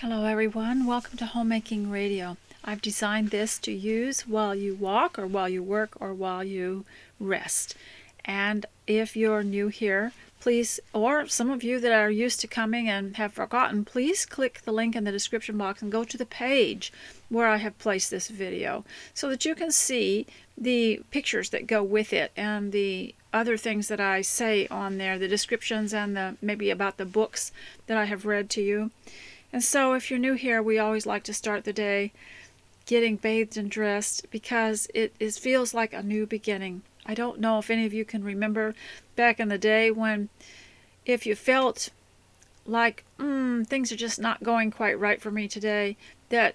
Hello everyone, welcome to Homemaking Radio. I've designed this to use while you walk or while you work or while you rest. And if you're new here, please, or some of you that are used to coming and have forgotten, please click the link in the description box and go to the page where I have placed this video so that you can see the pictures that go with it and the other things that I say on there, the descriptions and maybe about the books that I have read to you. And so if you're new here, we always like to start the day getting bathed and dressed because it feels like a new beginning. I don't know if any of you can remember back in the day when if you felt like things are just not going quite right for me today, that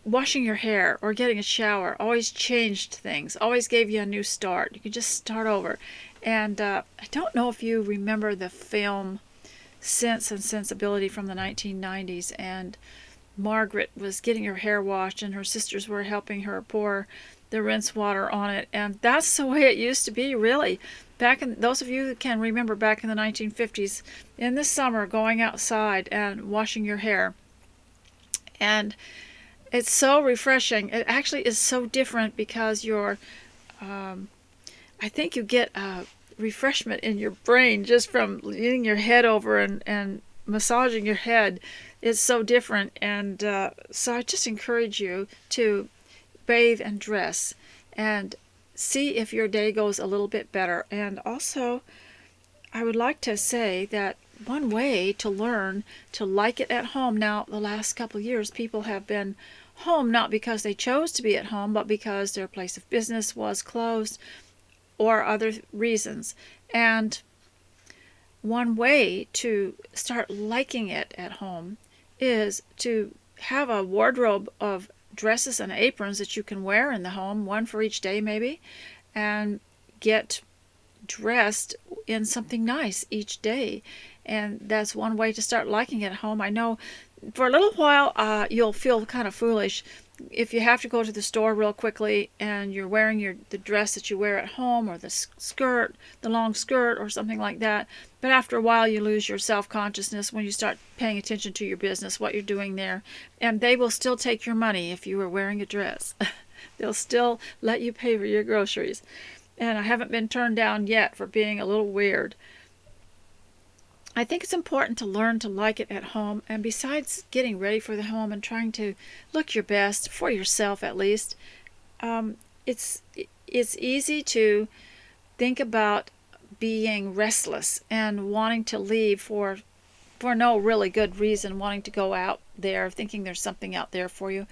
washing your hair or getting a shower always changed things, always gave you a new start. You could just start over. And I don't know if you remember the film Sense and Sensibility from the 1990s, and Margaret was getting her hair washed and her sisters were helping her pour the rinse water on it, and that's the way it used to be, really. Back in, those of you that can remember back in the 1950s, in the summer going outside and washing your hair, and it's so refreshing. It actually is so different because you're I think you get refreshment in your brain just from leaning your head over and massaging your head. Is so different, and so I just encourage you to bathe and dress and see if your day goes a little bit better. And also I would like to say that one way to learn to like it at home, now the last couple of years people have been home not because they chose to be at home, but because their place of business was closed or other reasons. And one way to start liking it at home is to have a wardrobe of dresses and aprons that you can wear in the home, one for each day maybe, and get dressed in something nice each day. And that's one way to start liking it at home. I know for a little while you'll feel kind of foolish if you have to go to the store real quickly and you're wearing the dress that you wear at home, or the skirt, the long skirt or something like that. But after a while you lose your self-consciousness when you start paying attention to your business, what you're doing there. And they will still take your money if you are wearing a dress. They'll still let you pay for your groceries. And I haven't been turned down yet for being a little weird. I think it's important to learn to like it at home, and besides getting ready for the home and trying to look your best, for yourself at least, it's easy to think about being restless and wanting to leave for no really good reason, wanting to go out there, thinking there's something out there for you.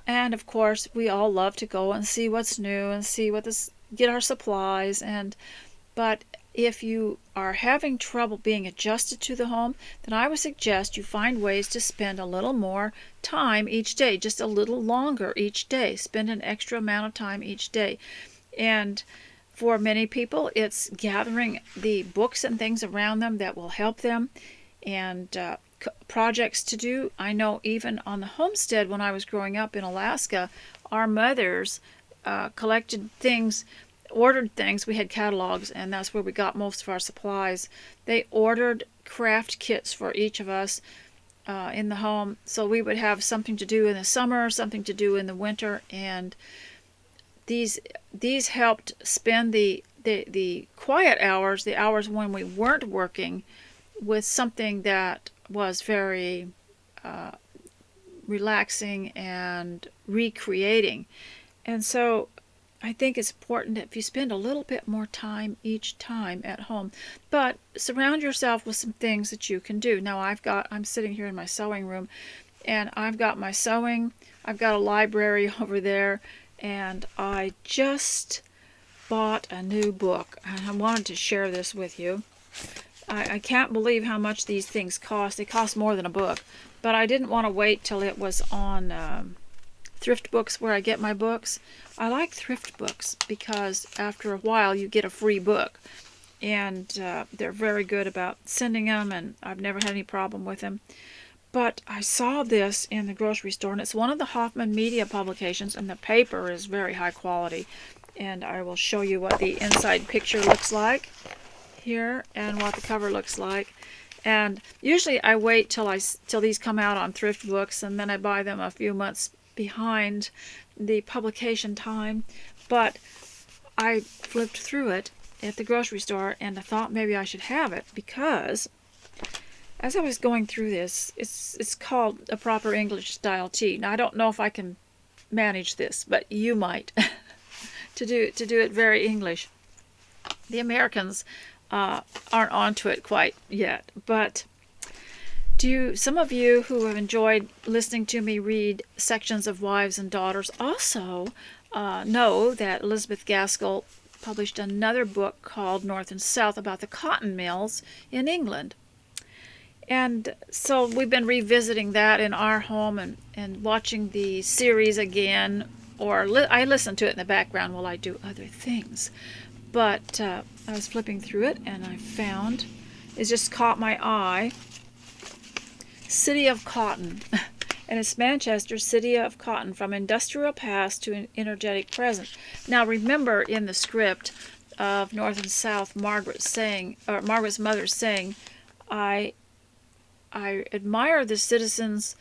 And of course, we all love to go and see what's new and see get our supplies, but if you are having trouble being adjusted to the home, then I would suggest you find ways to spend a little more time each day, just a little longer each day. Spend an extra amount of time each day. And for many people, it's gathering the books and things around them that will help them, and projects to do. I know even on the homestead when I was growing up in Alaska, our mothers collected things, ordered things. We had catalogs, and that's where we got most of our supplies. They ordered craft kits for each of us in the home, so we would have something to do in the summer, something to do in the winter, and these helped spend the quiet hours, the hours when we weren't working, with something that was very relaxing and recreating. And so I think it's important that if you spend a little bit more time each time at home, but surround yourself with some things that you can do. Now I'm sitting here in my sewing room, and I've got my sewing, I've got a library over there, and I just bought a new book, and I wanted to share this with you. I can't believe how much these things cost. They cost more than a book, but I didn't want to wait till it was on thrift books where I get my books. I like thrift books because after a while you get a free book, and they're very good about sending them, and I've never had any problem with them. But I saw this in the grocery store, and it's one of the Hoffman Media publications, and the paper is very high quality. And I will show you what the inside picture looks like here and what the cover looks like. And usually I wait till these come out on thrift books, and then I buy them a few months behind the publication time. But I flipped through it at the grocery store, and I thought maybe I should have it, because as I was going through this, it's called a proper English style tea. Now I don't know if I can manage this, but you might to do it very English. The Americans aren't onto it quite yet, but some of you who have enjoyed listening to me read sections of Wives and Daughters also know that Elizabeth Gaskell published another book called North and South about the cotton mills in England. And so we've been revisiting that in our home and watching the series again, or I listen to it in the background while I do other things. But I was flipping through it, and I found, it just caught my eye, City of Cotton. And it's Manchester, City of Cotton, from industrial past to an energetic present. Now remember, in the script of North and South, Margaret's mother saying, I admire the citizens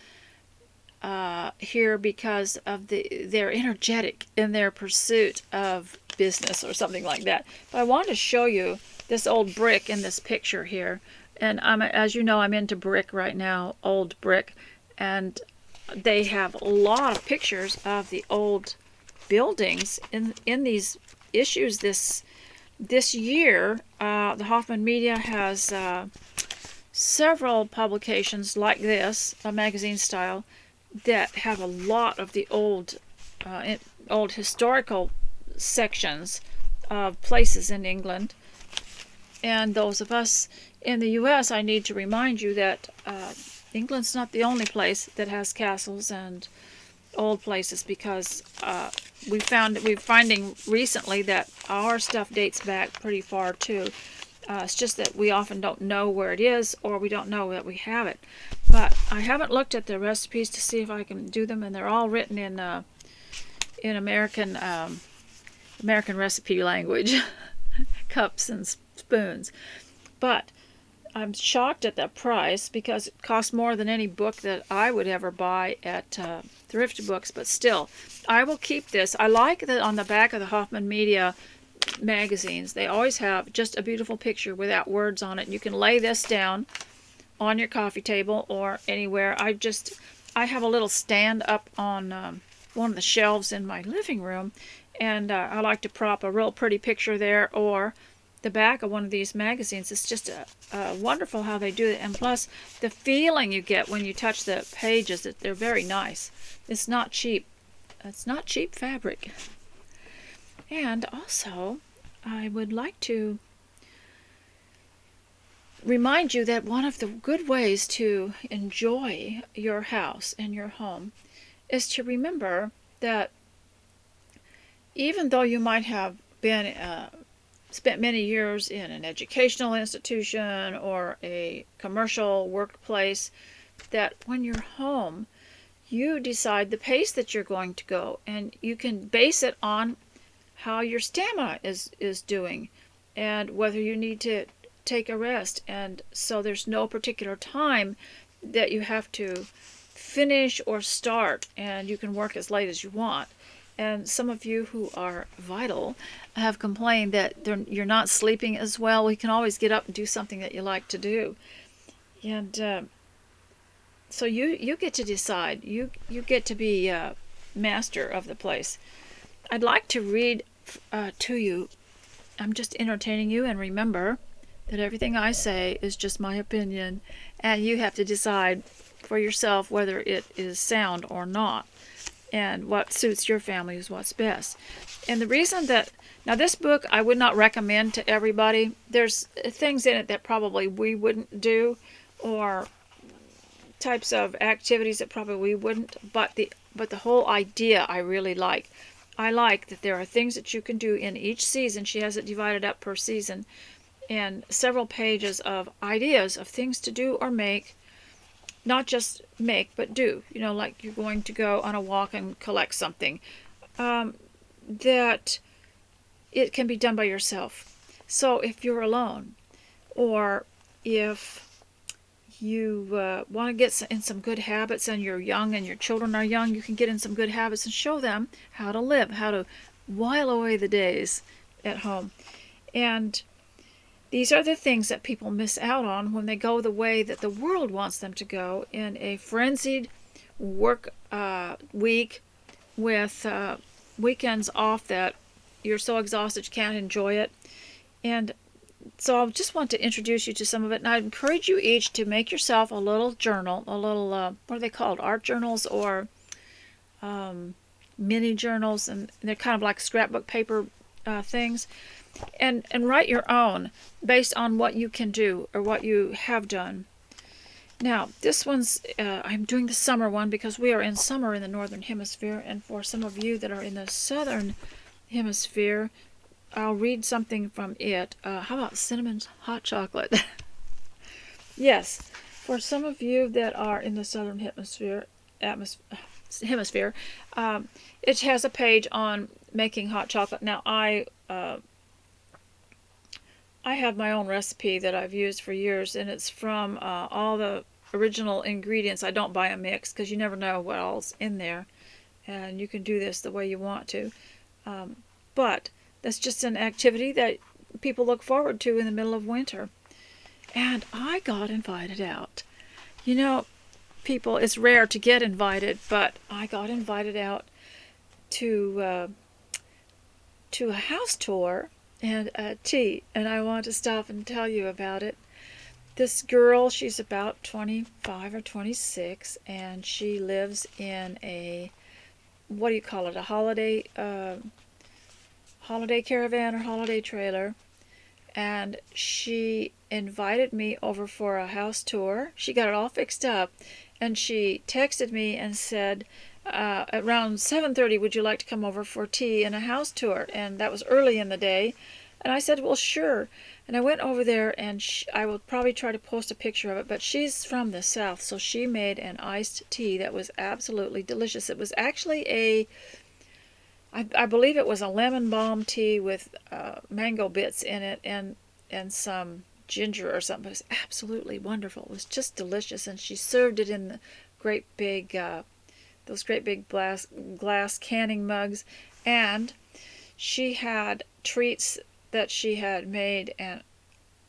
here because of they're energetic in their pursuit of business, or something like that. But I want to show you this old brick in this picture here. And as you know, I'm into brick right now, old brick. And they have a lot of pictures of the old buildings in these issues this year. The Hoffman Media has several publications like this, a magazine style, that have a lot of the old historical sections of places in England. And those of us in the U.S., I need to remind you that England's not the only place that has castles and old places, because we're finding recently that our stuff dates back pretty far too. It's just that we often don't know where it is, or we don't know that we have it. But I haven't looked at the recipes to see if I can do them, and they're all written in American recipe language, cups and spoons. But I'm shocked at the price, because it costs more than any book that I would ever buy at thrift books. But still, I will keep this. I like that on the back of the Hoffman Media magazines, they always have just a beautiful picture without words on it. You can lay this down on your coffee table or anywhere. I have a little stand up on one of the shelves in my living room, and I like to prop a real pretty picture there, or the back of one of these magazines. It's just wonderful how they do it, and plus the feeling you get when you touch the pages, that they're very nice. It's not cheap. It's not cheap fabric. And also, I would like to remind you that one of the good ways to enjoy your house and your home is to remember that even though you might have been spent many years in an educational institution or a commercial workplace, that when you're home, you decide the pace that you're going to go, and you can base it on how your stamina is doing and whether you need to take a rest. And so there's no particular time that you have to finish or start, and you can work as late as you want. And some of you who are vital have complained that you're not sleeping as well. We can always get up and do something that you like to do. And so you get to decide. You get to be master of the place. I'd like to read to you. I'm just entertaining you, and remember that everything I say is just my opinion, and you have to decide for yourself whether it is sound or not, and what suits your family is what's best. And the reason that, now this book I would not recommend to everybody. There's things in it that probably we wouldn't do, or types of activities that probably we wouldn't, but the whole idea I really like. I like that there are things that you can do in each season. She has it divided up per season, and several pages of ideas of things to do or make. Not just make, but do. You know, like you're going to go on a walk and collect something. That it can be done by yourself. So if you're alone, or if you want to get in some good habits and you're young and your children are young, you can get in some good habits and show them how to live, how to while away the days at home. And these are the things that people miss out on when they go the way that the world wants them to go, in a frenzied work week with weekends off that you're so exhausted you can't enjoy it. And so I just want to introduce you to some of it, and I encourage you each to make yourself a little journal, a little, what are they called, art journals or mini journals, and they're kind of like scrapbook paper things, and write your own based on what you can do or what you have done. Now, this one's, I'm doing the summer one because we are in summer in the Northern Hemisphere, and for some of you that are in the Southern Hemisphere, I'll read something from it. How about cinnamon hot chocolate? Yes, for some of you that are in the Southern Hemisphere, it has a page on making hot chocolate. Now, I have my own recipe that I've used for years, and it's from all the original ingredients. I don't buy a mix because you never know what all's in there, and you can do this the way you want to. But that's just an activity that people look forward to in the middle of winter. And I got invited out. You know, people, it's rare to get invited, but I got invited out to a house tour and a tea, and I want to stop and tell you about it. This girl, she's about 25 or 26, and she lives in a, what do you call it, a holiday caravan or holiday trailer, and she invited me over for a house tour. She got it all fixed up, and she texted me and said, around 7:30, would you like to come over for tea and a house tour? And that was early in the day, and I said, well, sure. And I went over there, and I will probably try to post a picture of it, but she's from the South, so she made an iced tea that was absolutely delicious. It was actually I believe it was a lemon balm tea with mango bits in it and some ginger or something. It was absolutely wonderful. It was just delicious, and she served it in the great big, those great big glass canning mugs, and she had treats that she had made, and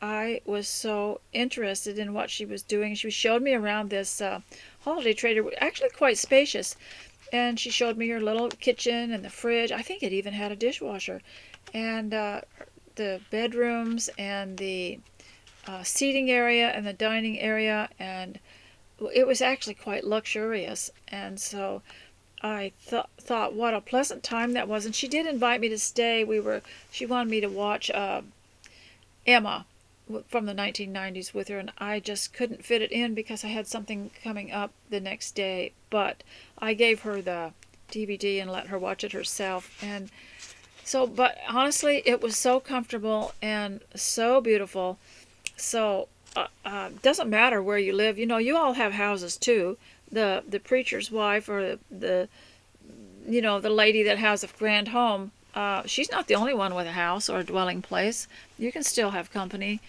I was so interested in what she was doing. She showed me around this holiday trailer, actually quite spacious. And she showed me her little kitchen and the fridge. I think it even had a dishwasher. And the bedrooms and the seating area and the dining area. And it was actually quite luxurious. And so I thought what a pleasant time that was. And she did invite me to stay. She wanted me to watch Emma from the 1990s with her, and I just couldn't fit it in because I had something coming up the next day. But I gave her the DVD and let her watch it herself. And so, but honestly, it was so comfortable and so beautiful. So doesn't matter where you live. You know, you all have houses too. The preacher's wife, or the lady that has a grand home, she's not the only one with a house or a dwelling place. You can still have company,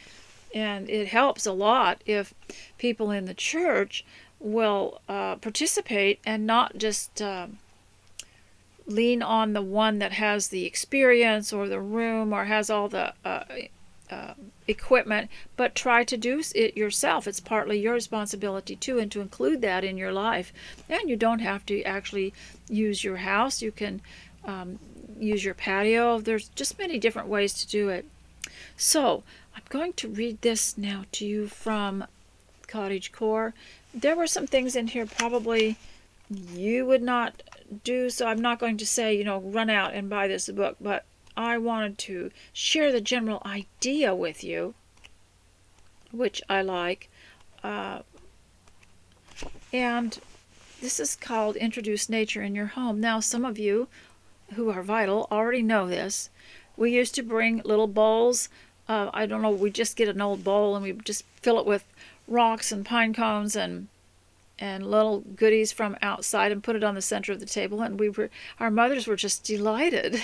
and it helps a lot if people in the church will participate and not just lean on the one that has the experience or the room or has all the equipment, but try to do it yourself. It's partly your responsibility too, and to include that in your life. And you don't have to actually use your house. You can use your patio. There's just many different ways to do it. So I'm going to read this now to you from Cottage Core. There were some things in here probably you would not do, so I'm not going to say, run out and buy this book, but I wanted to share the general idea with you, which I like. And this is called Introduce Nature in Your Home. Now, some of you who are vital already know this. We used to bring little bowls. I don't know, we just get an old bowl and we just fill it with rocks and pine cones and little goodies from outside and put it on the center of the table. And our mothers were just delighted.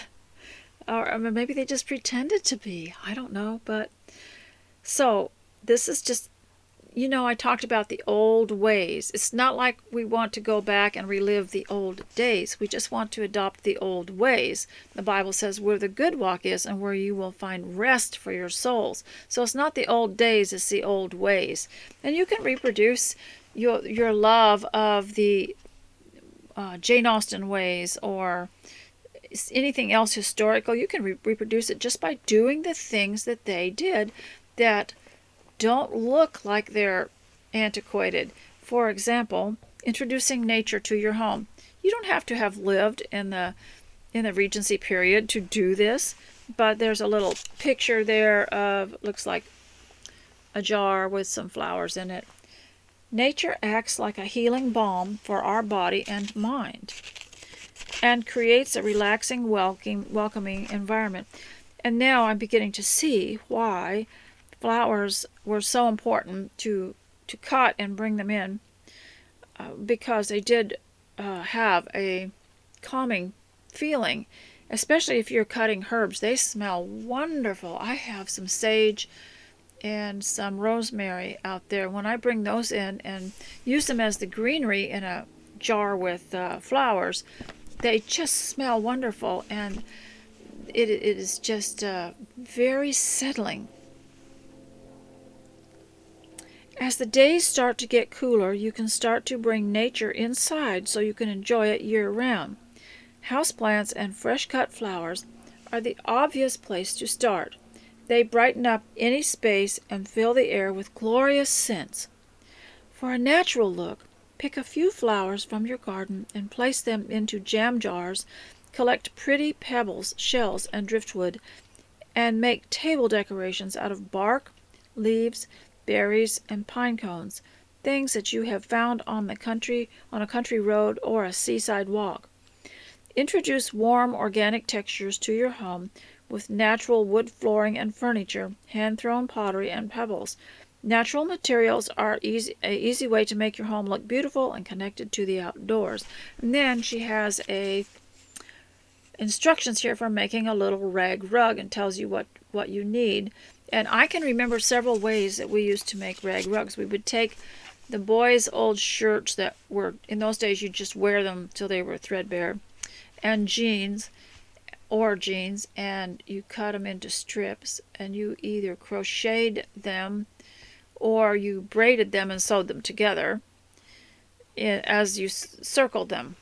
Or maybe they just pretended to be. I don't know. But so this is just I talked about the old ways. It's not like we want to go back and relive the old days. We just want to adopt the old ways. The Bible says where the good walk is and where you will find rest for your souls. So it's not the old days, it's the old ways. And you can reproduce your love of the Jane Austen ways or anything else historical. You can reproduce it just by doing the things that they did that don't look like they're antiquated. For example, introducing nature to your home. You don't have to have lived in the Regency period to do this, but there's a little picture there of, looks like a jar with some flowers in it. Nature acts like a healing balm for our body and mind and creates a relaxing, welcoming environment. And now I'm beginning to see why flowers were so important to cut and bring them in, because they did have a calming feeling, especially if you're cutting herbs. They smell wonderful. I have some sage and some rosemary out there. When I bring those in and use them as the greenery in a jar with flowers, they just smell wonderful, and it is just very settling. As the days start to get cooler, you can start to bring nature inside so you can enjoy it year-round. Houseplants and fresh-cut flowers are the obvious place to start. They brighten up any space and fill the air with glorious scents. For a natural look, pick a few flowers from your garden and place them into jam jars. Collect pretty pebbles, shells, and driftwood, and make table decorations out of bark, leaves, berries, and pine cones, things that you have found on a country road or a seaside walk. Introduce warm organic textures to your home with natural wood flooring and furniture, hand-thrown pottery, and pebbles. Natural materials are an easy way to make your home look beautiful and connected to the outdoors. And then she has instructions here for making a little rag rug and tells you what you need. And I can remember several ways that we used to make rag rugs. We would take the boys' old shirts that were, in those days, you just wear them till they were threadbare, and jeans, and you cut them into strips, and you either crocheted them or you braided them and sewed them together as you circled them.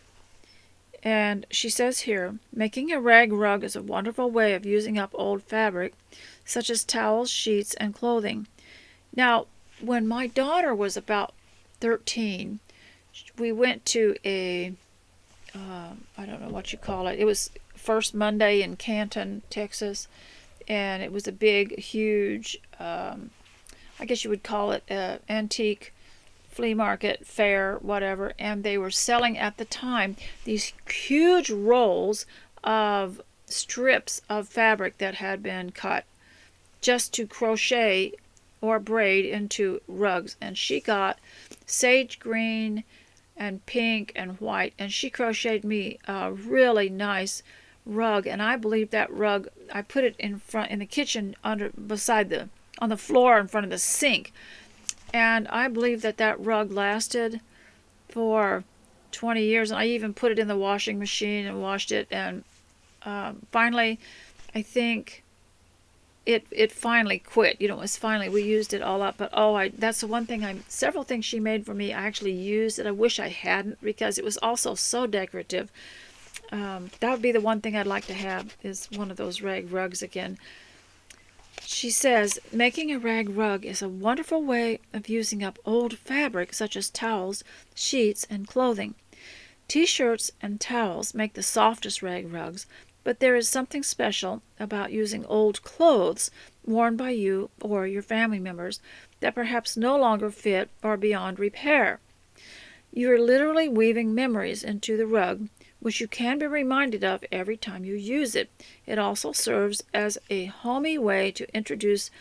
And she says here, making a rag rug is a wonderful way of using up old fabric, such as towels, sheets, and clothing. Now, when my daughter was about 13, we went to I don't know what you call it. It was First Monday in Canton, Texas, and it was a big, huge, I guess you would call it an antique flea market, fair, whatever, and they were selling at the time these huge rolls of strips of fabric that had been cut just to crochet or braid into rugs. And she got sage green and pink and white, and she crocheted me a really nice rug. And I believe that rug, I put it in the kitchen on the floor in front of the sink, and I believe that rug lasted for 20 years. And I even put it in the washing machine and washed it, and finally I think it finally quit. It was finally, we used it all up. But that's the one thing, several things she made for me I actually used that I wish I hadn't, because it was also so decorative. That would be the one thing I'd like to have, is one of those rag rugs again. She says, making a rag rug is a wonderful way of using up old fabric such as towels, sheets, and clothing. T-shirts and towels make the softest rag rugs, but there is something special about using old clothes worn by you or your family members that perhaps no longer fit or beyond repair. You are literally weaving memories into the rug, which you can be reminded of every time you use it. It also serves as a homey way to reduce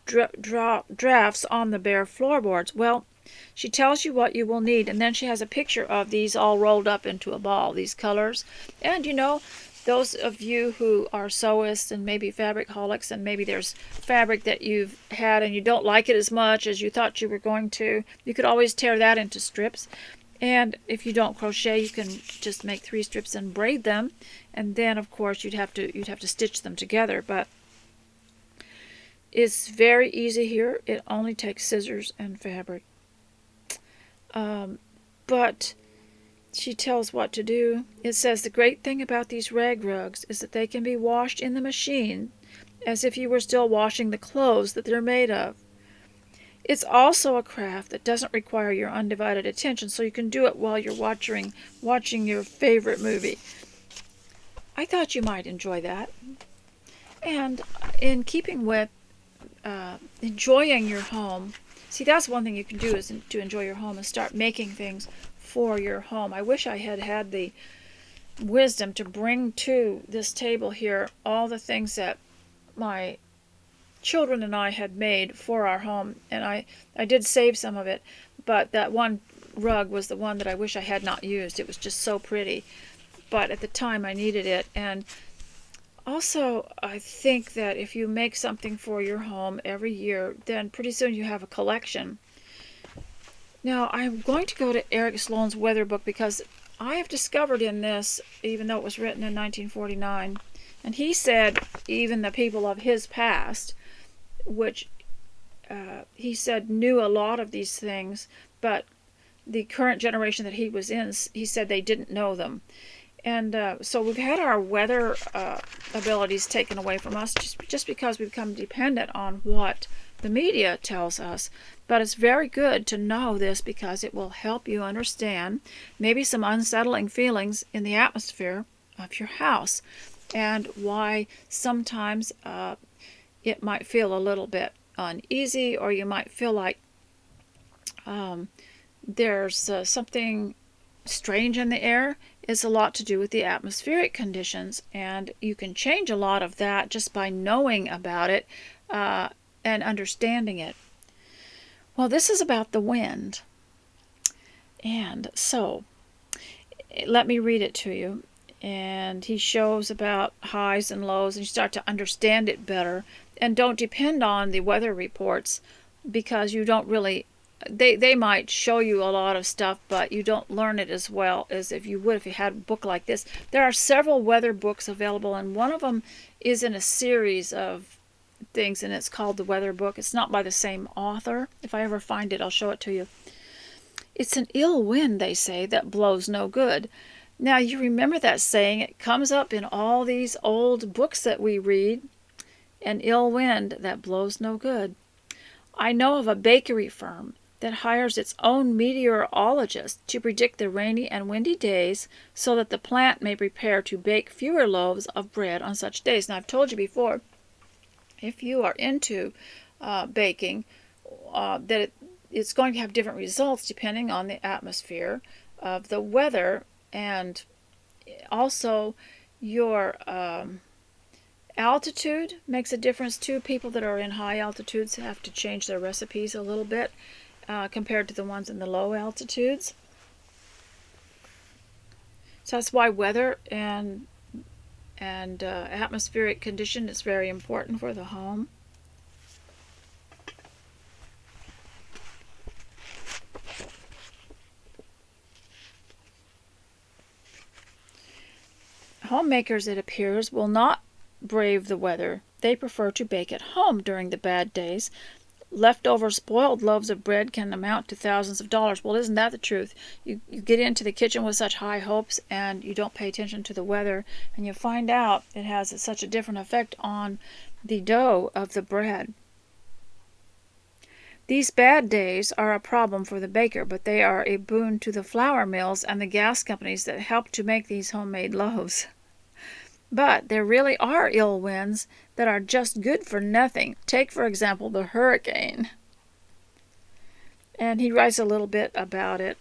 drafts on the bare floorboards. Well, she tells you what you will need, and then she has a picture of these all rolled up into a ball, these colors. And those of you who are sewists and maybe fabric holics, and maybe there's fabric that you've had and you don't like it as much as you thought you were going to, you could always tear that into strips. And if you don't crochet, you can just make 3 strips and braid them, and then of course you'd have to stitch them together. But it's very easy here. It only takes scissors and fabric. But she tells what to do. It says the great thing about these rag rugs is that they can be washed in the machine as if you were still washing the clothes that they're made of. It's also a craft that doesn't require your undivided attention, so you can do it while you're watching your favorite movie. I thought you might enjoy that. And in keeping with enjoying your home, see, that's one thing you can do, is to enjoy your home and start making things for your home. I wish I had had the wisdom to bring to this table here all the things that my children and I had made for our home, and I did save some of it, but that one rug was the one that I wish I had not used. It was just so pretty, but at the time I needed it. And also, I think that if you make something for your home every year, then pretty soon you have a collection. Now, I'm going to go to Eric Sloane's weather book, because I have discovered in this, even though it was written in 1949, and he said even the people of his past, which he said knew a lot of these things, but the current generation that he was in, he said they didn't know them. And so we've had our weather abilities taken away from us just because we've become dependent on what the media tells us. But it's very good to know this, because it will help you understand maybe some unsettling feelings in the atmosphere of your house, and why sometimes it might feel a little bit uneasy, or you might feel like there's something strange in the air. It's a lot to do with the atmospheric conditions, and you can change a lot of that just by knowing about it and understanding it. Well, this is about the wind, and so let me read it to you. And he shows about highs and lows, and you start to understand it better. And don't depend on the weather reports, because you don't really, they might show you a lot of stuff, but you don't learn it as well as if you would if you had a book like this. There are several weather books available, and one of them is in a series of things, and it's called the Weather Book. It's not by the same author. If I ever find it, I'll show it to you. It's an ill wind, they say, that blows no good. Now, you remember that saying. It comes up in all these old books that we read. An ill wind that blows no good. I know of a bakery firm that hires its own meteorologist to predict the rainy and windy days, so that the plant may prepare to bake fewer loaves of bread on such days. Now, I've told you before, if you are into baking, that it's going to have different results depending on the atmosphere of the weather, and also your altitude makes a difference too. People that are in high altitudes have to change their recipes a little bit compared to the ones in the low altitudes. So that's why weather and atmospheric condition is very important for the home. Homemakers, it appears, will not brave the weather. They prefer to bake at home during the bad days. Leftover spoiled loaves of bread can amount to thousands of dollars. Well, isn't that the truth? You get into the kitchen with such high hopes, and you don't pay attention to the weather, and you find out it has such a different effect on the dough of the bread. These bad days are a problem for the baker, but they are a boon to the flour mills and the gas companies that help to make these homemade loaves. But there really are ill winds that are just good for nothing. Take, for example, the hurricane. And he writes a little bit about it.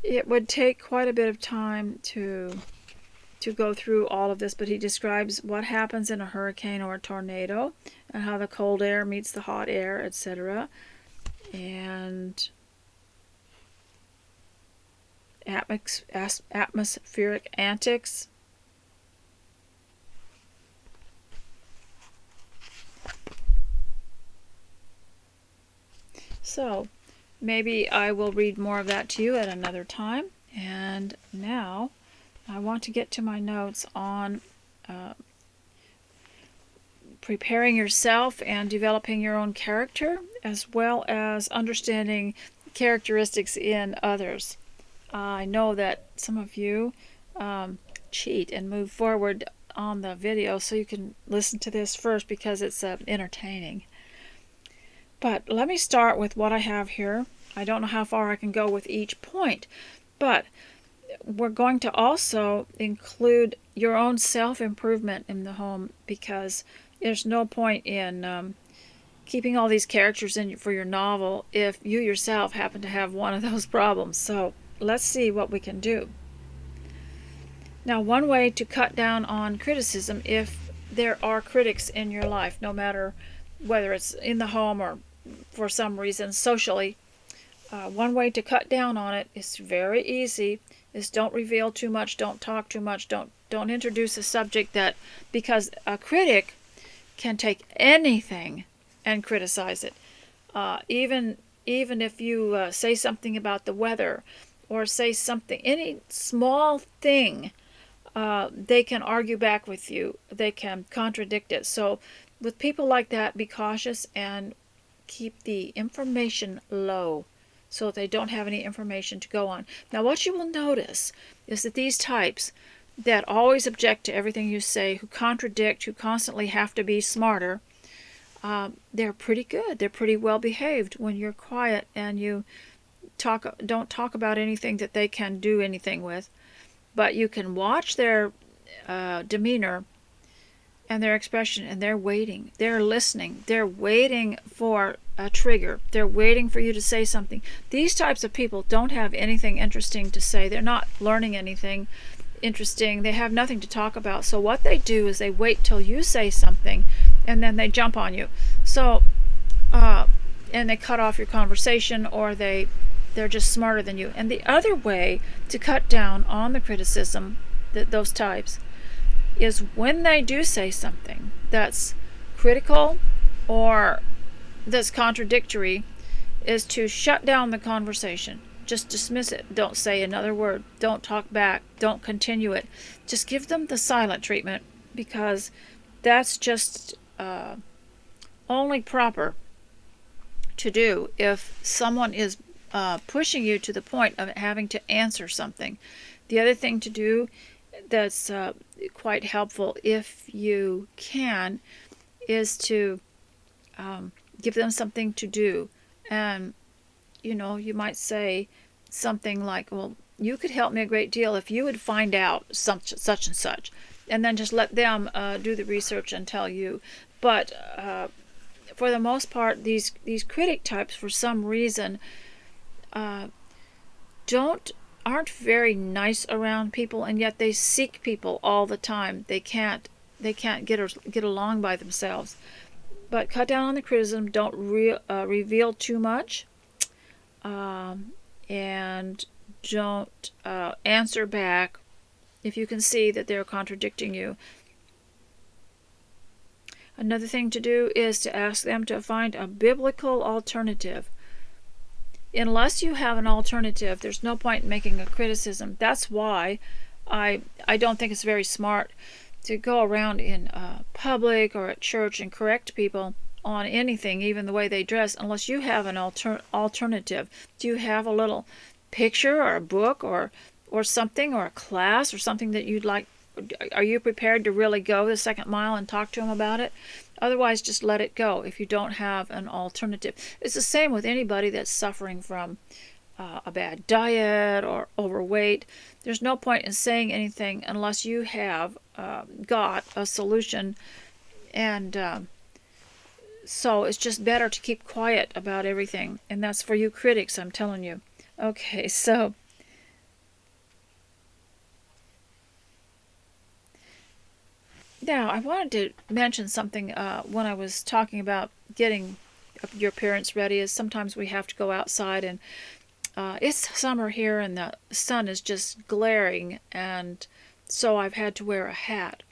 It would take quite a bit of time to to go through all of this, but he describes what happens in a hurricane or a tornado and how the cold air meets the hot air, etc. And atmospheric antics. So maybe I will read more of that to you at another time. And now I want to get to my notes on preparing yourself and developing your own character, as well as understanding characteristics in others. I know that some of you cheat and move forward on the video, so you can listen to this first because it's entertaining. But let me start with what I have here. I don't know how far I can go with each point, but we're going to also include your own self-improvement in the home, because there's no point in keeping all these characters in for your novel if you yourself happen to have one of those problems. So let's see what we can do. Now, one way to cut down on criticism, if there are critics in your life, no matter whether it's in the home or for some reason socially, one way to cut down on it is very easy, is don't reveal too much, don't talk too much, don't introduce a subject that, because a critic can take anything and criticize it. Even if you say something about the weather, or say something, any small thing, they can argue back with you. They can contradict it. So with people like that, be cautious and keep the information low so that they don't have any information to go on. Now, what you will notice is that these types that always object to everything you say, who contradict, who constantly have to be smarter, they're pretty good. They're pretty well behaved when you're quiet and you don't talk about anything that they can do anything with. But you can watch their demeanor and their expression, and they're waiting. They're listening. They're waiting for a trigger. They're waiting for you to say something. These types of people don't have anything interesting to say. They're not learning anything interesting. They have nothing to talk about. So what they do is they wait till you say something, and then they jump on you. So, and they cut off your conversation, or they're just smarter than you. And the other way to cut down on the criticism, those types, is when they do say something that's critical or that's contradictory, is to shut down the conversation. Just dismiss it. Don't say another word. Don't talk back. Don't continue it. Just give them the silent treatment, because that's just only proper to do if someone is pushing you to the point of having to answer something. The other thing to do that's quite helpful, if you can, is to give them something to do. And you might say something like, well, you could help me a great deal if you would find out such and such, and then just let them do the research and tell you. But for the most part, these critic types, for some reason, aren't very nice around people, and yet they seek people all the time. They can't get along by themselves. But cut down on the criticism. Don't reveal too much, and don't answer back if you can see that they're contradicting you. Another thing to do is to ask them to find a biblical alternative. Unless you have an alternative, there's no point in making a criticism. That's why I don't think it's very smart to go around in public or at church and correct people on anything, even the way they dress, unless you have an alternative. Do you have a little picture or a book or something, or a class or something that you'd like? Are you prepared to really go the second mile and talk to them about it? Otherwise, just let it go if you don't have an alternative. It's the same with anybody that's suffering from a bad diet or overweight. There's no point in saying anything unless you have got a solution. And so it's just better to keep quiet about everything. And that's for you critics, I'm telling you. Okay, so Now, I wanted to mention something when I was talking about getting your parents ready, is sometimes we have to go outside, and it's summer here and the sun is just glaring, and so I've had to wear a hat.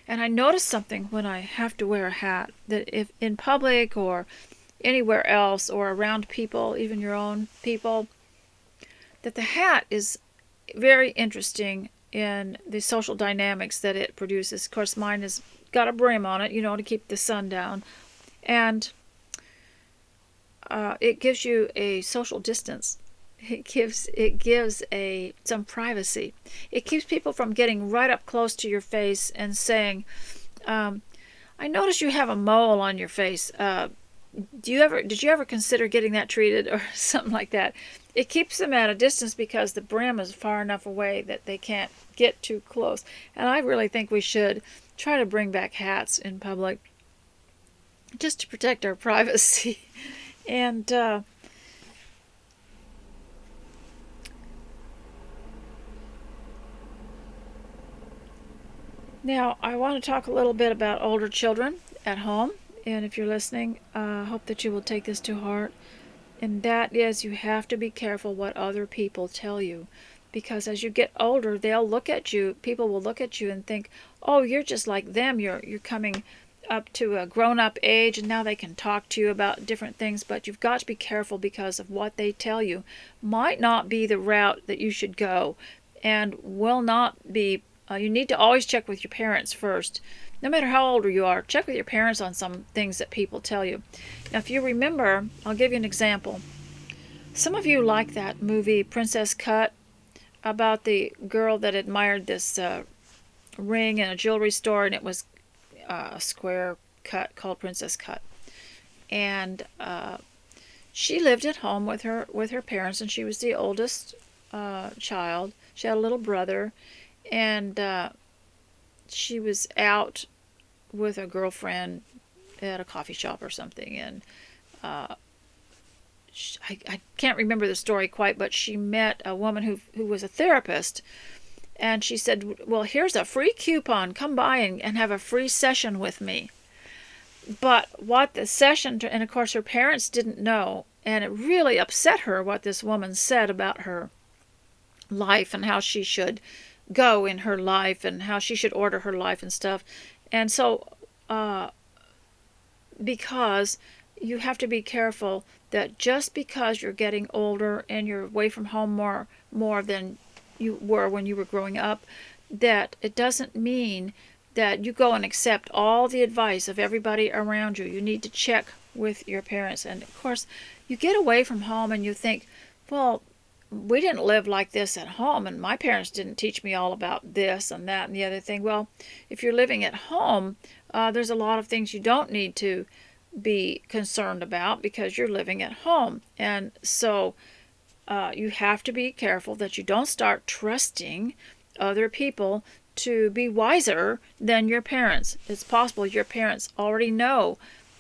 And I noticed something when I have to wear a hat, that if in public or anywhere else or around people, even your own people, that the hat is very interesting in the social dynamics that it produces. Of course, mine has got a brim on it, to keep the sun down. And it gives you a social distance. It gives some privacy. It keeps people from getting right up close to your face and saying, I notice you have a mole on your face. Did you ever consider getting that treated, or something like that? It keeps them at a distance because the brim is far enough away that they can't get too close. And I really think we should try to bring back hats in public, just to protect our privacy. And now I want to talk a little bit about older children at home. And if you're listening, I hope that you will take this to heart. And that is, you have to be careful what other people tell you. Because as you get older, people will look at you and think, oh, you're just like them. You're coming up to a grown-up age, and now they can talk to you about different things. But you've got to be careful, because of what they tell you might not be the route that you should go, and will not be. You need to always check with your parents first. No matter how old you are, check with your parents on some things that people tell you. Now, if you remember, I'll give you an example. Some of you like that movie, Princess Cut, about the girl that admired this ring in a jewelry store, and it was a square cut called Princess Cut. And she lived at home with her parents, and she was the oldest child. She had a little brother, and she was out with a girlfriend at a coffee shop or something, and I can't remember the story quite, but she met a woman who was a therapist, and she said, well, here's a free coupon, come by and have a free session with me. But what the session, and of course her parents didn't know, and it really upset her what this woman said about her life and how she should go in her life and how she should order her life and stuff. And so because you have to be careful that just because you're getting older and you're away from home more than you were when you were growing up, that it doesn't mean that you go and accept all the advice of everybody around you. You need to check with your parents. And of course, you get away from home and you think, well, we didn't live like this at home, and my parents didn't teach me all about this and that and the other thing. Well, if you're living at home, there's a lot of things you don't need to be concerned about because you're living at home. And so you have to be careful that you don't start trusting other people to be wiser than your parents. It's possible your parents already know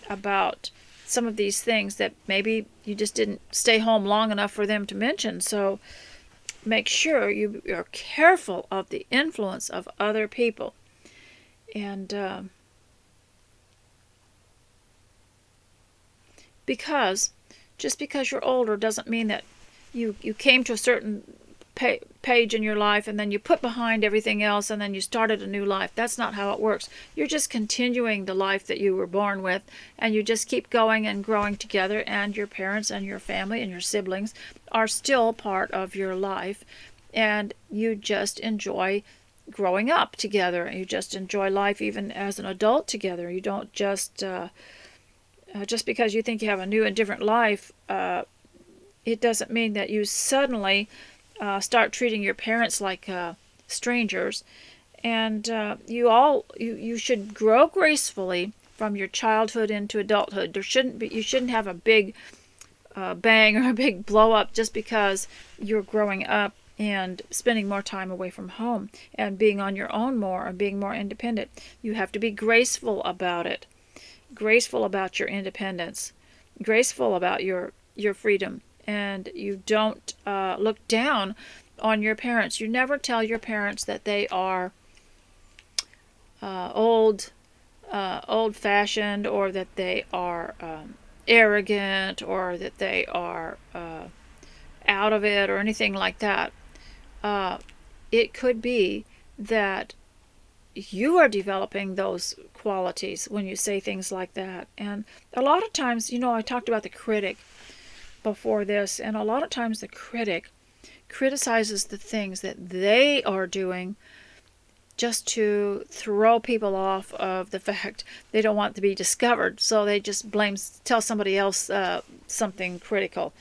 about some of these things that maybe you just didn't stay home long enough for them to mention. So make sure you're careful of the influence of other people. And just because you're older doesn't mean that you came to a certain page in your life and then you put behind everything else and then you started a new life. That's not how it works. You're just continuing the life that you were born with, and you just keep going and growing together, and your parents and your family and your siblings are still part of your life, and you just enjoy growing up together. You just enjoy life even as an adult together. You don't just because you think you have a new and different life, it doesn't mean that you suddenly start treating your parents like strangers. And you should grow gracefully from your childhood into adulthood. You shouldn't have a big bang or a big blow up just because you're growing up and spending more time away from home and being on your own more and being more independent. You have to be graceful about it, graceful about your independence, graceful about your freedom. And you don't look down on your parents. You never tell your parents that they are old-fashioned, or that they are arrogant, or that they are out of it, or anything like that. It could be that you are developing those qualities when you say things like that. And a lot of times, I talked about the critic before this, and a lot of times the critic criticizes the things that they are doing just to throw people off of the fact they don't want to be discovered. So they just tell somebody else something critical.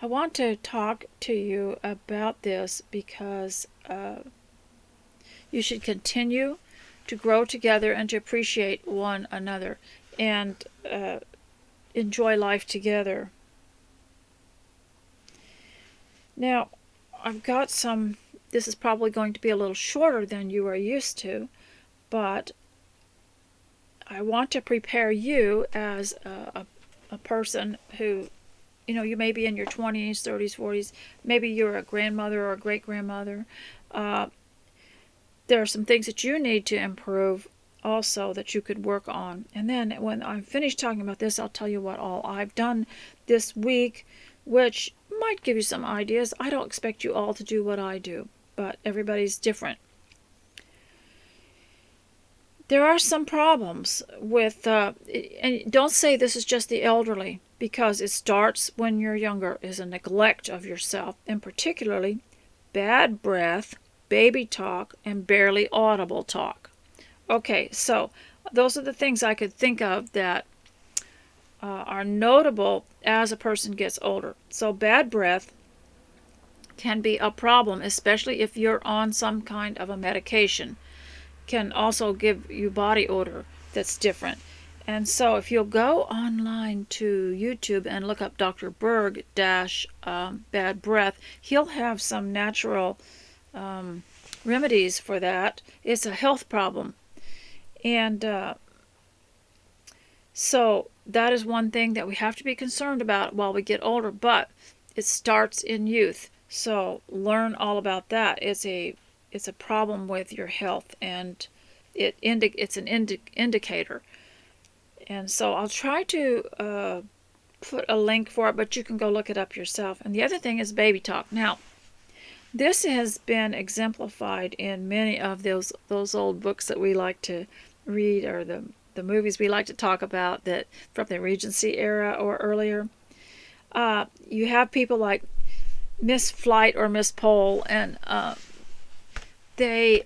I want to talk to you about this because you should continue to grow together and to appreciate one another and enjoy life together. Now, I've got this is probably going to be a little shorter than you are used to, but I want to prepare you as a person who, you may be in your 20s, 30s, 40s, maybe you're a grandmother or a great-grandmother. There are some things that you need to improve also that you could work on. And then when I'm finished talking about this, I'll tell you what all I've done this week, which might give you some ideas. I don't expect you all to do what I do, but everybody's different. There are some problems with, and don't say this is just the elderly, because it starts when you're younger, is a neglect of yourself, and particularly bad breath, baby talk, and barely audible talk. Okay, so those are the things I could think of that are notable as a person gets older. So bad breath can be a problem, especially if you're on some kind of a medication. Can also give you body odor that's different. And so if you'll go online to YouTube and look up Dr. Berg bad breath, he'll have some natural remedies for that. It's a health problem. And so that is one thing that we have to be concerned about while we get older, but it starts in youth. So learn all about that. It's a problem with your health, and it's an indicator. And so I'll try to put a link for it, but you can go look it up yourself. And the other thing is baby talk. Now, this has been exemplified in many of those old books that we like to read, or the movies we like to talk about that from the Regency era or earlier. You have people like Miss Flight or Miss Pole, and they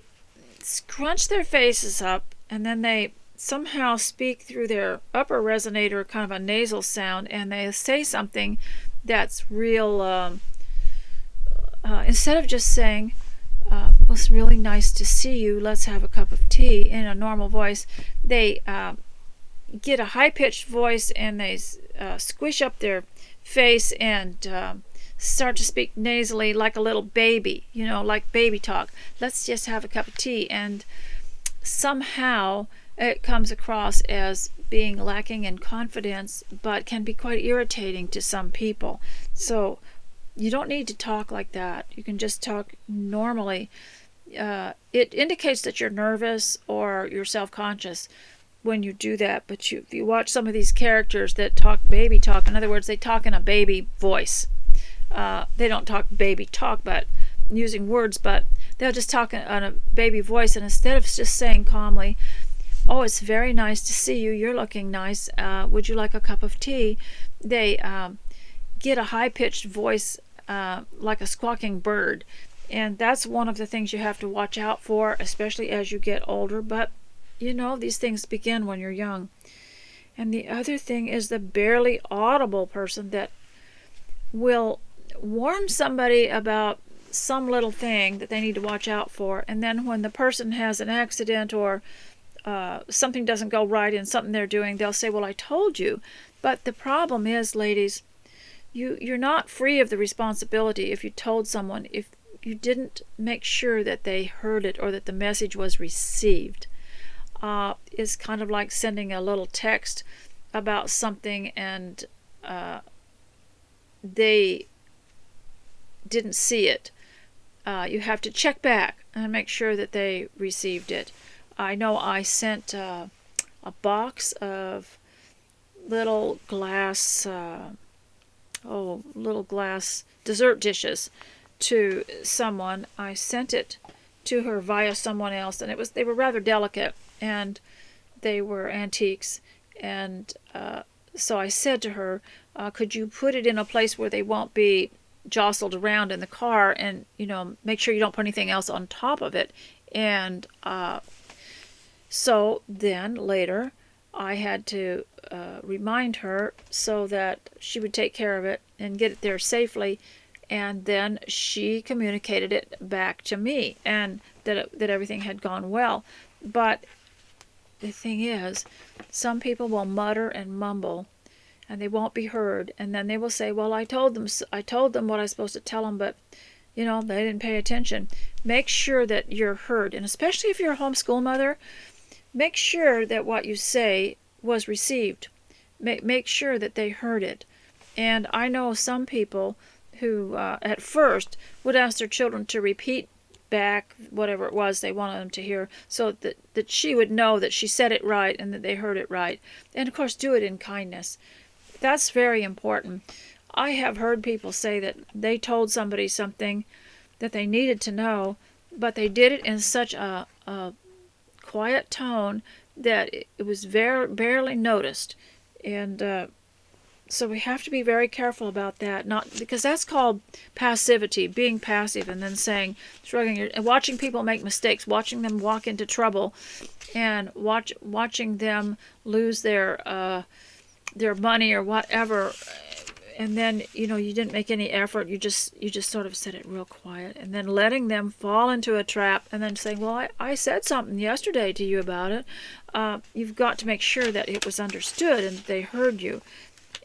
scrunch their faces up, and then they somehow speak through their upper resonator, kind of a nasal sound, and they say something that's real, instead of just saying, well, it's really nice to see you, let's have a cup of tea, in a normal voice, they get a high-pitched voice, and they squish up their face and start to speak nasally like a little baby, like baby talk. Let's just have a cup of tea. And somehow it comes across as being lacking in confidence, but can be quite irritating to some people. So you don't need to talk like that. You can just talk normally. It indicates that you're nervous or you're self-conscious when you do that. But if you watch some of these characters that talk baby talk, in other words, they talk in a baby voice. They don't talk baby talk, but using words, but they'll just talk in a baby voice, and instead of just saying calmly, oh, it's very nice to see you, you're looking nice, would you like a cup of tea, they get a high-pitched voice like a squawking bird. And that's one of the things you have to watch out for, especially as you get older. But these things begin when you're young. And the other thing is the barely audible person that will warn somebody about some little thing that they need to watch out for, and then when the person has an accident or something doesn't go right in something they're doing, they'll say, well, I told you. But the problem is, ladies, you're not free of the responsibility if you told someone, if you didn't make sure that they heard it or that the message was received. It's kind of like sending a little text about something and they didn't see it. you have to check back and make sure that they received it. I know I sent a box of little glass little glass dessert dishes to someone. I sent it to her via someone else, and they were rather delicate, and they were antiques. And so I said to her, could you put it in a place where they won't be jostled around in the car, and make sure you don't put anything else on top of it. And so then later I had to remind her so that she would take care of it and get it there safely, and then she communicated it back to me, and that everything had gone well. But the thing is, some people will mutter and mumble, and they won't be heard, and then they will say, well, I told them what I was supposed to tell them, but they didn't pay attention. Make sure that you're heard, and especially if you're a homeschool mother, make sure that what you say was received. Make sure that they heard it. And I know some people who at first would ask their children to repeat back whatever it was they wanted them to hear, so that she would know that she said it right and that they heard it right. And of course, do it in kindness. That's very important. I have heard people say that they told somebody something that they needed to know, but they did it in such a quiet tone that it was barely noticed. And so we have to be very careful about that, not because that's called passivity, being passive, and then shrugging, and watching people make mistakes, watching them walk into trouble, and watching them lose their money or whatever. And then you didn't make any effort. You just sort of said it real quiet, and then letting them fall into a trap, and then saying, "Well, I said something yesterday to you about it." You've got to make sure that it was understood and that they heard you.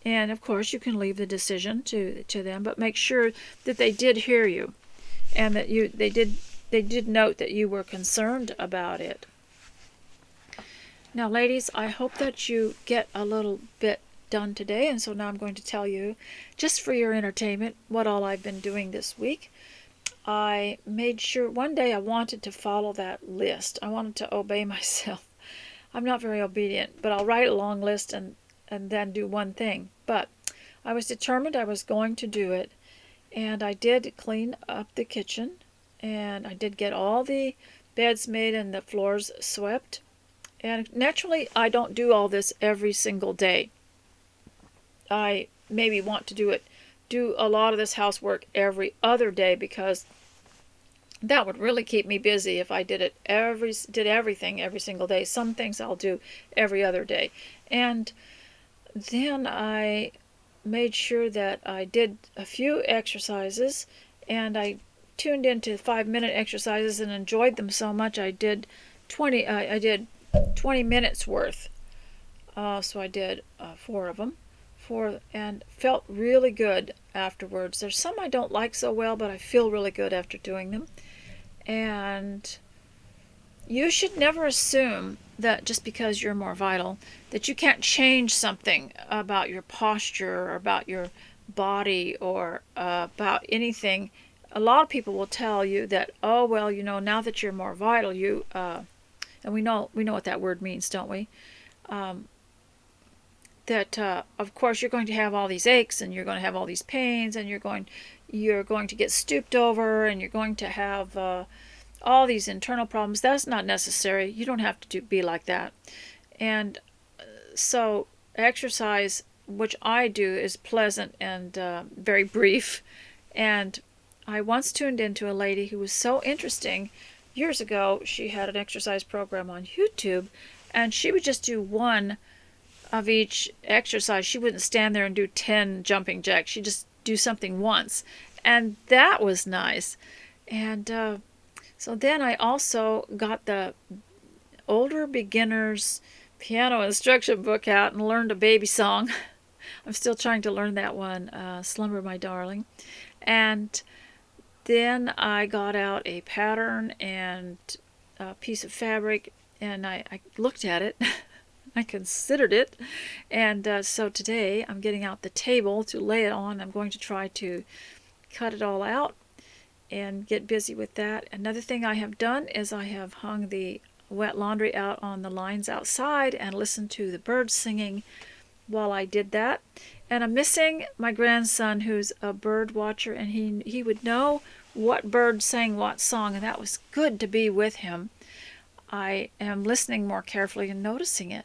And of course, you can leave the decision to them, but make sure that they did hear you, and that they did note that you were concerned about it. Now, ladies, I hope that you get a little bit done today, and so now I'm going to tell you, just for your entertainment, what all I've been doing this week. I made sure one day I wanted to follow that list. I wanted to obey myself. I'm not very obedient, but I'll write a long list and then do one thing. But I was determined I was going to do it, and I did clean up the kitchen, and I did get all the beds made and the floors swept. And naturally, I don't do all this every single day. I maybe want to do a lot of this housework every other day, because that would really keep me busy if I did everything every single day. Some things I'll do every other day. And then I made sure that I did a few exercises, and I tuned into 5-minute exercises and enjoyed them so much. I did 20 minutes worth. So I did 4 of them. And felt really good afterwards. There's some I don't like so well, but I feel really good after doing them. And you should never assume that just because you're more vital, that you can't change something about your posture or about your body or about anything. A lot of people will tell you that, oh, well, now that you're more vital, and we know what that word means, don't we? That of course you're going to have all these aches, and you're going to have all these pains, and you're going to get stooped over, and you're going to have all these internal problems. That's not necessary. You don't have to be like that. And so exercise, which I do, is pleasant and very brief. And I once tuned into a lady who was so interesting. Years ago, she had an exercise program on YouTube, and she would just do one of each exercise. She wouldn't stand there and do 10 jumping jacks. She'd just do something once. And that was nice. And so then I also got the Older Beginners Piano Instruction book out and learned a baby song. I'm still trying to learn that one, Slumber My Darling. And then I got out a pattern and a piece of fabric, and I looked at it. I considered it, and so today I'm getting out the table to lay it on. I'm going to try to cut it all out and get busy with that. Another thing I have done is I have hung the wet laundry out on the lines outside and listened to the birds singing while I did that. And I'm missing my grandson, who's a bird watcher, and he would know what bird sang what song, and that was good to be with him. I am listening more carefully and noticing it.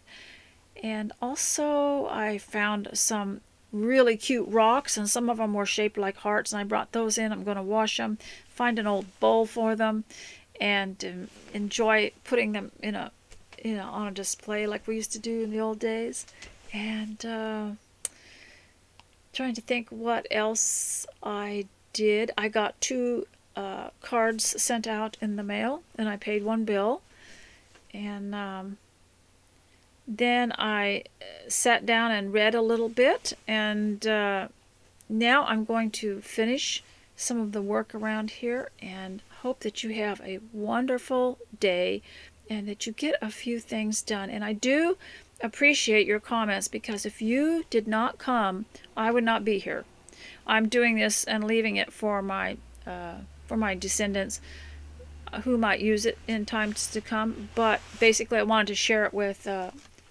And also I found some really cute rocks, and some of them were shaped like hearts, and I brought those in. I'm going to wash them, find an old bowl for them, and enjoy putting them in a on a display like we used to do in the old days. And trying to think what else I did. I got 2 cards sent out in the mail, and I paid 1 bill. And then I sat down and read a little bit, and now I'm going to finish some of the work around here, and hope that you have a wonderful day and that you get a few things done. And I do appreciate your comments, because if you did not come, I would not be here. I'm doing this and leaving it for my descendants who might use it in times to come, but basically I wanted to share it with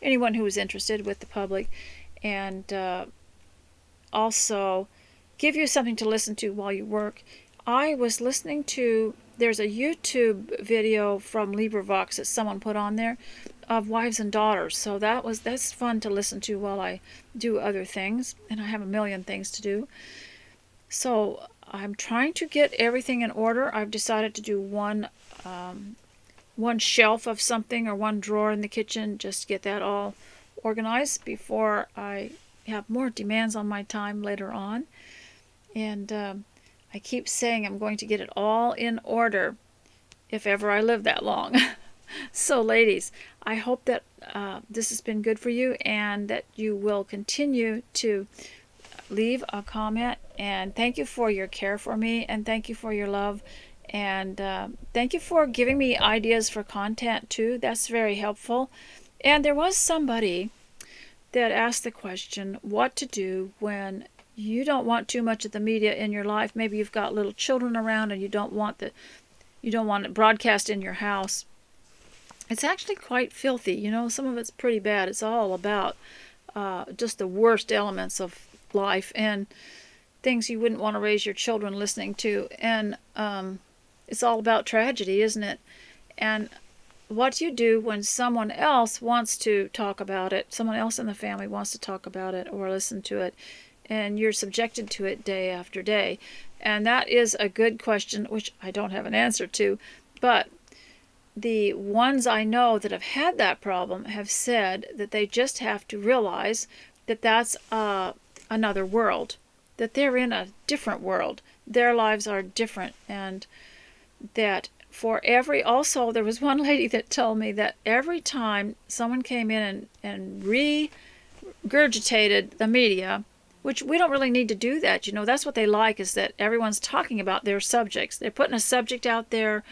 anyone who was interested, with the public, and also give you something to listen to while you work. I was listening to, there's a YouTube video from LibriVox that someone put on there of wives and daughters, so that's fun to listen to while I do other things, and I have a million things to do. So I'm trying to get everything in order. I've decided to do one shelf of something, or one drawer in the kitchen, just to get that all organized before I have more demands on my time later on. And I keep saying I'm going to get it all in order if ever I live that long. So ladies, I hope that this has been good for you, and that you will continue to leave a comment. And thank you for your care for me, and thank you for your love, and thank you for giving me ideas for content too. That's very helpful. And there was somebody that asked the question, what to do when you don't want too much of the media in your life. Maybe you've got little children around and you don't want it broadcast in your house. It's actually quite filthy, you know. Some of it's pretty bad. It's all about just the worst elements of life and things you wouldn't want to raise your children listening to. And it's all about tragedy, isn't it? And what do you do when someone else wants to talk about it, someone else in the family wants to talk about it or listen to it, and you're subjected to it day after day? And that is a good question, which I don't have an answer to. But the ones I know that have had that problem have said that they just have to realize that that's another world, that they're in a different world. Their lives are different, and that for every, also there was one lady that told me that every time someone came in and regurgitated the media, which we don't really need to do that, you know, that's what they like, is that everyone's talking about their subjects. They're putting a subject out there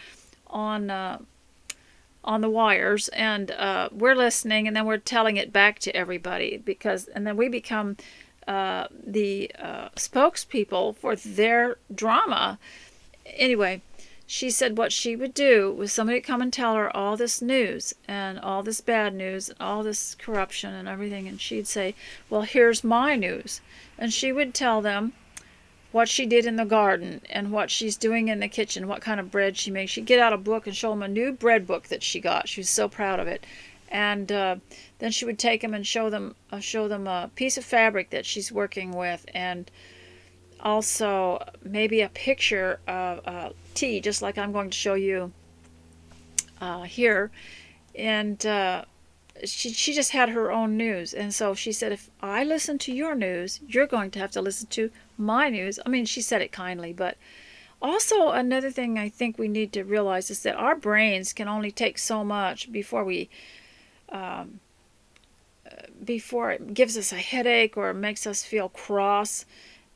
on the wires, and we're listening, and then we're telling it back to everybody, and then we become the spokespeople for their drama. Anyway, she said what she would do was somebody come and tell her all this news and all this bad news and all this corruption and everything, and she'd say, well, here's my news. And she would tell them what she did in the garden and what she's doing in the kitchen, what kind of bread she makes. She'd get out a book and show them a new bread book that she got. She was so proud of it. And then she would take them and show them a piece of fabric that she's working with, and also maybe a picture of tea, just like I'm going to show you here. And she just had her own news. And so she said, if I listen to your news, you're going to have to listen to my news. I mean, she said it kindly, but also another thing I think we need to realize is that our brains can only take so much before it gives us a headache or makes us feel cross.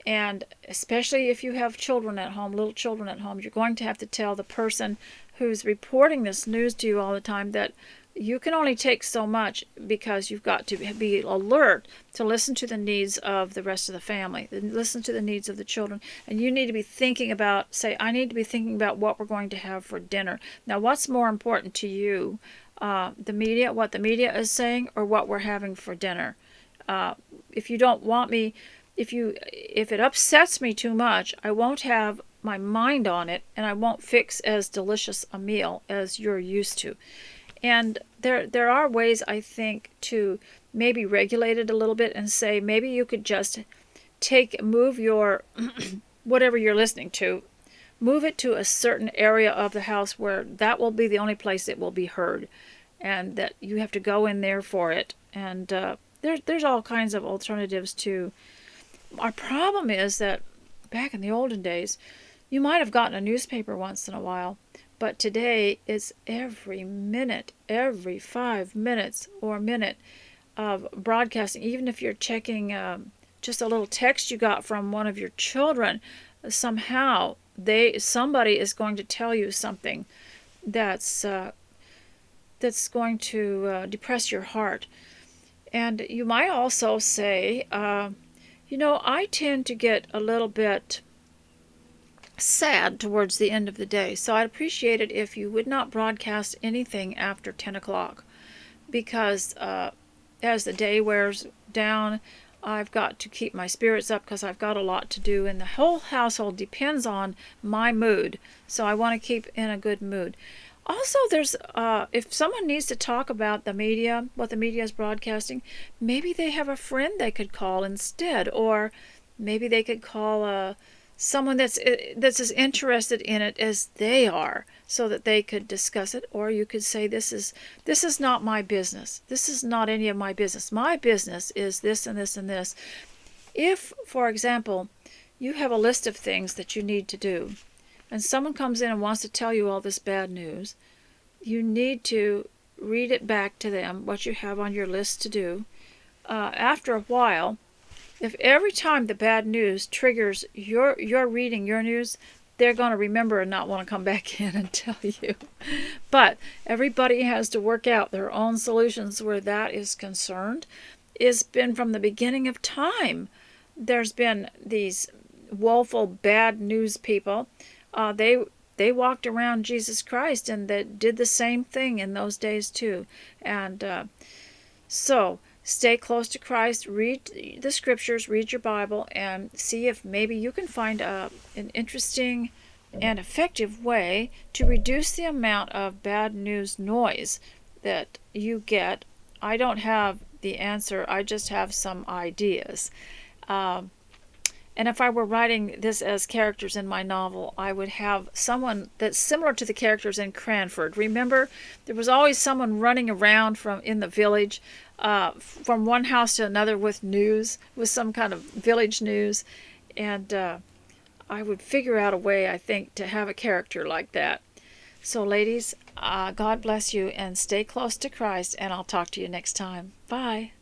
And especially if you have children at home, little children at home, you're going to have to tell the person who's reporting this news to you all the time that you can only take so much, because you've got to be alert to listen to the needs of the rest of the family, listen to the needs of the children. And you need to be thinking about, say, I need to be thinking about what we're going to have for dinner. Now, what's more important to you, the media, what the media is saying, or what we're having for dinner? If you don't want me, if it upsets me too much, I won't have my mind on it, and I won't fix as delicious a meal as you're used to. And there are ways, I think, to maybe regulate it a little bit and say, maybe you could just move your whatever you're listening to, move it to a certain area of the house where that will be the only place it will be heard, and that you have to go in there for it. And there's all kinds of alternatives to. Our problem is that back in the olden days, you might have gotten a newspaper once in a while, but today it's every minute, every 5 minutes or minute of broadcasting. Even if you're checking just a little text you got from one of your children, somehow somebody is going to tell you something that's going to depress your heart. And you might also say, I tend to get a little bit sad towards the end of the day, so I'd appreciate it if you would not broadcast anything after 10 o'clock, because as the day wears down, I've got to keep my spirits up, because I've got a lot to do, and the whole household depends on my mood, so I want to keep in a good mood. Also, there's if someone needs to talk about the media, what the media is broadcasting, maybe they have a friend they could call instead, or maybe they could call someone that's as interested in it as they are, so that they could discuss it. Or you could say, this is not my business. This is not any of my business. My business is this and this and this. If, for example, you have a list of things that you need to do, and someone comes in and wants to tell you all this bad news, you need to read it back to them, what you have on your list to do. After a while, if every time the bad news triggers your reading your news, they're going to remember and not want to come back in and tell you. But everybody has to work out their own solutions where that is concerned. It's been from the beginning of time. There's been these woeful bad news people. They walked around Jesus Christ, and they did the same thing in those days too. And so stay close to Christ, read the scriptures, read your Bible, and see if maybe you can find an interesting and effective way to reduce the amount of bad news noise that you get. I don't have the answer. I just have some ideas. And if I were writing this as characters in my novel, I would have someone that's similar to the characters in Cranford. Remember, there was always someone running around in the village, from one house to another with news, with some kind of village news. And I would figure out a way, I think, to have a character like that. So ladies, God bless you, and stay close to Christ, and I'll talk to you next time. Bye.